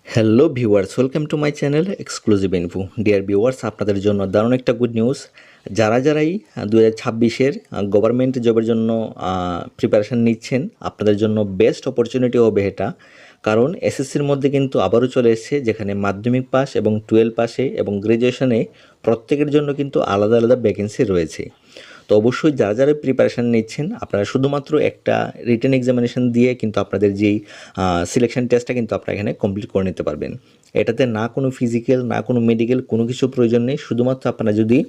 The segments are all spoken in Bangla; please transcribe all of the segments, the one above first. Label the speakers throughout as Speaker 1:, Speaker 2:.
Speaker 1: Hello viewers, welcome to my channel exclusive info. Dear viewers, আপনাদের জন্য দারুণ একটা গুড নিউজ। যারাই 2026-এর গভর্নমেন্ট জবের জন্য প্রিপারেশান নিচ্ছেন, আপনাদের জন্য বেস্ট অপরচুনিটি হবে এটা। কারণ এসএসসির মধ্যে কিন্তু আবারও চলে এসেছে, যেখানে মাধ্যমিক পাস এবং 12 পাসে এবং গ্র্যাজুয়েশনে প্রত্যেকের জন্য কিন্তু আলাদা আলাদা ভ্যাকেন্সি রয়েছে। তো অবশ্যই যারা প্রিপারেশান নিচ্ছেন, আপনারা শুধুমাত্র একটা রিটেন এক্সামিনেশন দিয়ে কিন্তু আপনাদের যেই সিলেকশন টেস্টটা কিন্তু আপনারা এখানে কমপ্লিট করে নিতে পারবেন। এটাতে না কোনো ফিজিক্যাল, না কোনো মেডিকেল, কোনো কিছু প্রয়োজন নেই। শুধুমাত্র আপনারা যদি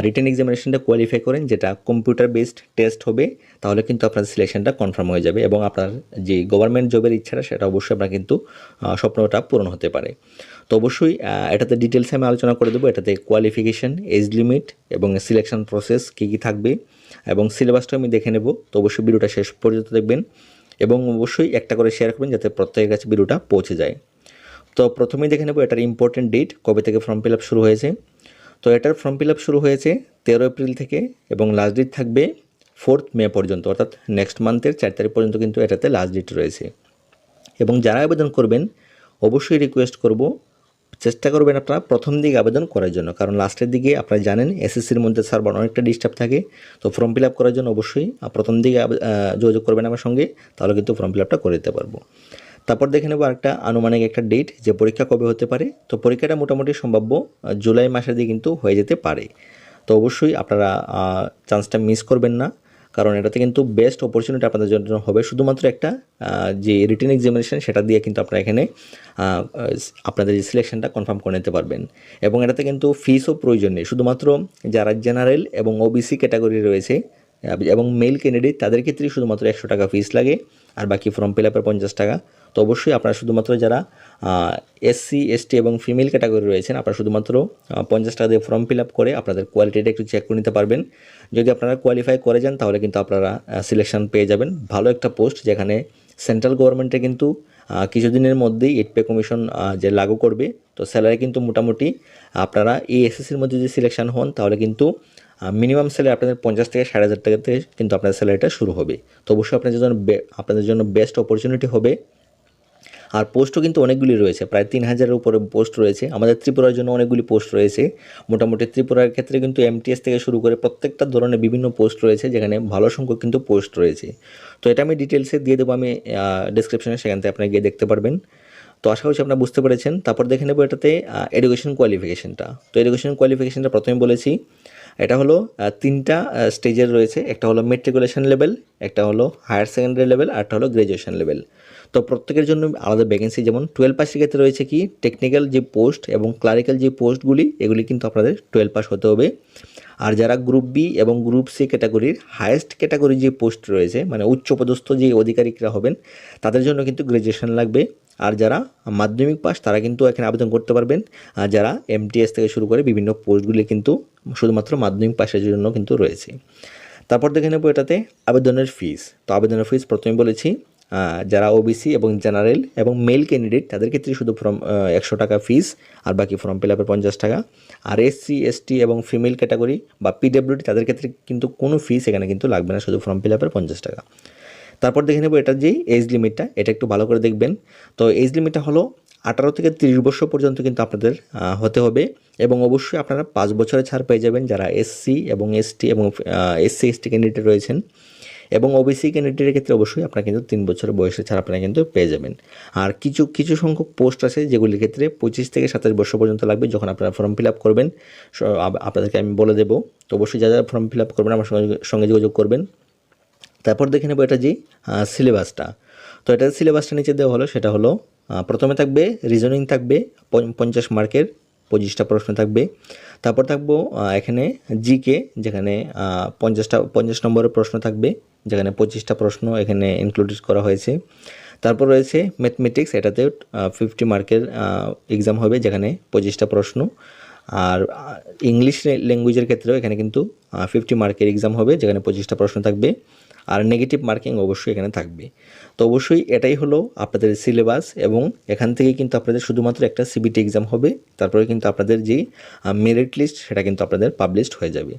Speaker 1: রিটেন এক্সামিনেশনটা কোয়ালিফাই করেন, যেটা কম্পিউটার বেসড টেস্ট হবে, তাহলে কিন্তু আপনার সিলেকশনটা কনফার্ম হয়ে যাবে এবং আপনার যে গভর্নমেন্ট জবের ইচ্ছাটা সেটা অবশ্যই আপনার কিন্তু স্বপ্নটা পূরণ হতে পারে। তো অবশ্যই এটাতে ডিটেলসে আমি আলোচনা করে দেবো। এটাতে কোয়ালিফিকেশান, এজ লিমিট এবং সিলেকশন প্রসেস কী কী থাকবে এবং সিলেবাসটা আমি দেখে নেব। তো অবশ্যই ভিডিওটা শেষ পর্যন্ত দেখবেন এবং অবশ্যই একটা করে শেয়ার করবেন যাতে প্রত্যেকের কাছে ভিডিওটা পৌঁছে যায়। তো প্রথমেই দেখে নেব এটার ইম্পর্টেন্ট ডেট, কবে থেকে ফর্ম ফিল আপ শুরু হয়েছে। তো এটার ফর্ম ফিল আপ শুরু হয়েছে 13 এপ্রিল থেকে এবং লাস্ট ডেট থাকবে 4 মে পর্যন্ত, অর্থাৎ নেক্সট মান্থের 4 তারিখ পর্যন্ত কিন্তু এটাতে লাস্ট ডেট রয়েছে। এবং যারা আবেদন করবেন, অবশ্যই রিকোয়েস্ট করব, চেষ্টা করবেন আপনারা প্রথম দিকে আবেদন করার জন্য। কারণ লাস্টের দিকে আপনারা জানেন এসএসসির মধ্যে সার্ভার অনেকটা ডিস্টার্ব থাকে। তো ফর্ম ফিল আপ করার জন্য অবশ্যই প্রথম দিকে যোগাযোগ করবেন আমার সঙ্গে, তাহলে কিন্তু ফর্ম ফিল আপটা করে দিতে পারবো। তারপর দেখে নেব আরেকটা আনুমানিক একটা ডেট, যে পরীক্ষা কবে হতে পারে। তো পরীক্ষাটা মোটামুটি সম্ভাব্য জুলাই মাসের দিকে কিন্তু হয়ে যেতে পারে। তো অবশ্যই আপনারা চান্সটা মিস করবেন না, কারণ এটাতে কিন্তু বেস্ট অপরচুনিটি আপনাদের জন্য হবে। শুধুমাত্র একটা যে রিটেন এক্সামিনেশন, সেটা দিয়ে কিন্তু আপনারা এখানে আপনাদের যে সিলেকশনটা কনফার্ম করে নিতে পারবেন। এবং এটাতে কিন্তু ফিসও প্রয়োজন নেই। শুধুমাত্র যারা জেনারেল এবং ওবিসি ক্যাটাগরি রয়েছে এবং মেল ক্যান্ডিডেট, তাদের ক্ষেত্রেই শুধুমাত্র 100 টাকা ফিস লাগে, আর বাকি ফর্ম ফিল আপের 50 টাকা। তো অবশ্যই আপনারা শুধুমাত্র যারা এসসি, এসটি এবং ফিমেল ক্যাটাগরি রয়েছেন, আপনারা শুধুমাত্র 50 টাকা দিয়ে ফর্ম ফিল আপ করে আপনাদের কোয়ালিটিটা একটু চেক করে নিতে পারবেন। যদি আপনারা কোয়ালিফাই করে যান, তাহলে কিন্তু আপনারা সিলেকশন পেয়ে যাবেন। ভালো একটা পোস্ট, যেখানে সেন্ট্রাল গভর্নমেন্টে কিন্তু কিছুদিনের মধ্যেই 8 পে কমিশন যে লাগু করবে। তো স্যালারি কিন্তু মোটামুটি আপনারা এই এসএসসির মধ্যে যদি সিলেকশন হন, তাহলে কিন্তু মিনিমাম স্যালারি আপনাদের 50 থেকে 60,000 টাকা থেকে কিন্তু আপনাদের স্যালারিটা শুরু হবে। তো অবশ্যই আপনাদের জন্য বেস্ট অপরচুনিটি হবে। আর পোস্টও কিন্তু অনেকগুলি রয়েছে, প্রায় 3000-এর উপরে পোস্ট রয়েছে। আমাদের ত্রিপুরার জন্য অনেকগুলি পোস্ট রয়েছে। মোটামুটি ত্রিপুরার ক্ষেত্রে কিন্তু এমটিএস থেকে শুরু করে প্রত্যেকটা ধরনের বিভিন্ন পোস্ট রয়েছে, যেখানে ভালো সংখ্যক কিন্তু পোস্ট রয়েছে। তো এটা আমি ডিটেলসে দিয়ে দেবো আমি ডিসক্রিপশনে, সেখান থেকে আপনারা গিয়ে দেখতে পারবেন। তো আশা করছি আপনারা বুঝতে পেরেছেন। তারপর দেখে নেব এটাতে এডুকেশন কোয়ালিফিকেশানটা। তো এডুকেশন কোয়ালিফিকেশানটা প্রথমে বলেছি, এটা হলো 3টা স্টেজের রয়েছে। একটা হলো মেট্রিকুলেশন লেভেল, একটা হলো হায়ার সেকেন্ডারি লেভেল, আর একটা হলো গ্র্যাজুয়েশন লেভেল। তো প্রত্যেকের জন্য আলাদা ভ্যাকেন্সি, যেমন 12 পাসের ক্ষেত্রে রয়েছে কি টেকনিক্যাল যে পোস্ট এবং ক্লারিক্যাল যে পোস্টগুলি, এগুলি কিন্তু আপনাদের 12 পাস হতে হবে। আর যারা গ্রুপ বি এবং গ্রুপ সি ক্যাটাগরির হায়েস্ট ক্যাটাগরি যে পোস্ট রয়েছে, মানে উচ্চপদস্থ যে অধিকারিকরা হবেন, তাদের জন্য কিন্তু গ্র্যাজুয়েশন লাগবে। আর যারা মাধ্যমিক পাস, তারা কিন্তু এখানে আবেদন করতে পারবেন। আর যারা এমটিএস থেকে শুরু করে বিভিন্ন পোস্টগুলি কিন্তু শুধুমাত্র মাধ্যমিক পাসের জন্য কিন্তু রয়েছে। তারপর দেখে নেব এটাতে আবেদনের ফিস। তো আবেদনের ফিস প্রথমে বলেছি, যারা ওবিসি এবং জেনারেল এবং মেল ক্যান্ডিডেট, তাদের ক্ষেত্রে শুধু 100 টাকা ফিস, আর বাকি ফর্ম ফিল আপের 50 টাকা। আর এসসি, এসটি এবং ফিমেল ক্যাটাগরি বা পিডব্লিউডি, তাদের ক্ষেত্রে কিন্তু কোনো ফিস এখানে কিন্তু লাগবে না, শুধু ফর্ম ফিল আপের 50 টাকা। তারপর দেখে নেব এটার যেই এজ লিমিটটা, এটা একটু ভালো করে দেখবেন। তো এজ লিমিটটা হলো 18 থেকে 30 বছর পর্যন্ত কিন্তু আপনাদের হতে হবে। এবং অবশ্যই আপনারা 5 বছরের ছাড় পেয়ে যাবেন যারা এসসি এবং এসটি এবং এসসি এসটি ক্যান্ডিডেট রয়েছেন। এবং ওবিসি ক্যান্ডিডেটের ক্ষেত্রে অবশ্যই আপনারা কিন্তু 3 বছরের বয়সের ছাড় আপনারা কিন্তু পেয়ে যাবেন। আর কিছু সংখ্যক পোস্ট আছে যেগুলির ক্ষেত্রে 25 থেকে 27 বছর পর্যন্ত লাগবে। যখন আপনারা ফর্ম ফিল আপ করবেন, আপনাদেরকে আমি বলে দেবো। তো অবশ্যই যারা ফর্ম ফিল আপ করবেন আমার সঙ্গে যোগাযোগ করবেন। তারপর দেখে নেব এটা যে সিলেবাসটা। তো এটার সিলেবাসটা নিচে দেওয়া হলো, সেটা হলো প্রথমে থাকবে রিজনিং, থাকবে 50 মার্কের 25টা প্রশ্ন থাকবে। তারপর থাকবো এখানে জিকে, যেখানে 50 নম্বরের প্রশ্ন থাকবে, যেখানে 25টা প্রশ্ন এখানে ইনক্লুডেড করা হয়েছে। তারপর রয়েছে ম্যাথমেটিক্স, এটাতে 50 মার্কের এক্সাম হবে, যেখানে 25টা প্রশ্ন। আর ইংলিশ ল্যাঙ্গুয়েজের ক্ষেত্রেও এখানে কিন্তু 50 মার্কের এক্সাম হবে, যেখানে 25টা প্রশ্ন থাকবে। আর নেগেটিভ মার্কিং অবশ্যই এখানে থাকবে। তো অবশ্যই এটাই হলো আপনাদের সিলেবাস, এবং এখান থেকেই কিন্তু আপনাদের শুধুমাত্র একটা সিবিটি এক্সাম হবে। তারপরে কিন্তু আপনাদের যেই মেরিট লিস্ট, সেটা কিন্তু আপনাদের পাবলিশড হয়ে যাবে।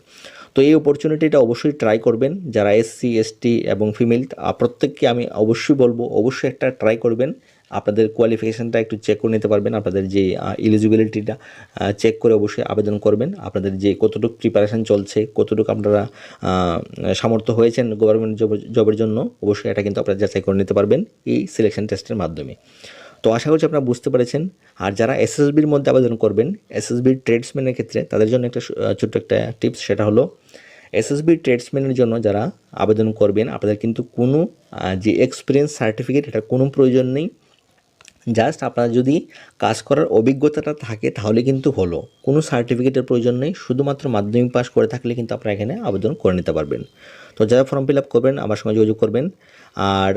Speaker 1: তো এই অপরচুনিটিটা অবশ্যই ট্রাই করবেন। যারা এসসি, এসটি এবং ফিমেল, প্রত্যেককে আমি অবশ্যই বলবো, অবশ্যই একটা ট্রাই করবেন। আপনাদের কোয়ালিফিকেশানটা একটু চেক করে নিতে পারবেন। আপনাদের যে এলিজিবিলিটিটা চেক করে অবশ্যই আবেদন করবেন। আপনাদের যে কতটুকু প্রিপারেশান চলছে, কতটুকু আপনারা সামর্থ্য হয়েছেন গভর্নমেন্ট জবের জন্য, অবশ্যই এটা কিন্তু আপনারা যাচাই করে নিতে পারবেন এই সিলেকশন টেস্টের মাধ্যমে। তো আশা করছি আপনারা বুঝতে পেরেছেন। আর যারা এসএসবির মধ্যে আবেদন করবেন, এসএসবির ট্রেডসম্যানের ক্ষেত্রে তাদের জন্য একটা ছোট্ট একটা টিপস, সেটা হলো এসএসবি ট্রেডসম্যানের জন্য যারা আবেদন করবেন, আপনাদের কিন্তু কোনো যে এক্সপিরিয়েন্স সার্টিফিকেট এটার কোনো প্রয়োজন নেই। জাস্ট আপনার যদি কাজ করার অভিজ্ঞতাটা থাকে তাহলে কিন্তু হলো, কোনো সার্টিফিকেটের প্রয়োজন নেই। শুধুমাত্র মাধ্যমিক পাস করে থাকলে কিন্তু আপনারা এখানে আবেদন করে নিতে পারবেন। তো যারা ফর্ম ফিল আপ করবেন আমার সঙ্গে যোগাযোগ করবেন। আর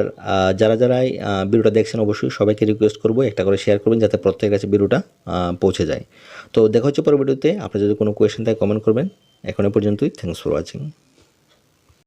Speaker 1: যারাই ভিডিওটা দেখছেন অবশ্যই সবাইকে রিকোয়েস্ট করবো একটা করে শেয়ার করবেন যাতে প্রত্যেকের কাছে ভিডিওটা পৌঁছে যায়। তো দেখা হচ্ছে পরের ভিডিওতে। আপনার যদি কোনো কোয়েশ্চেন থাকে কমেন্ট করবেন। এখন পর্যন্তই, থ্যাঙ্কস ফর ওয়াচিং।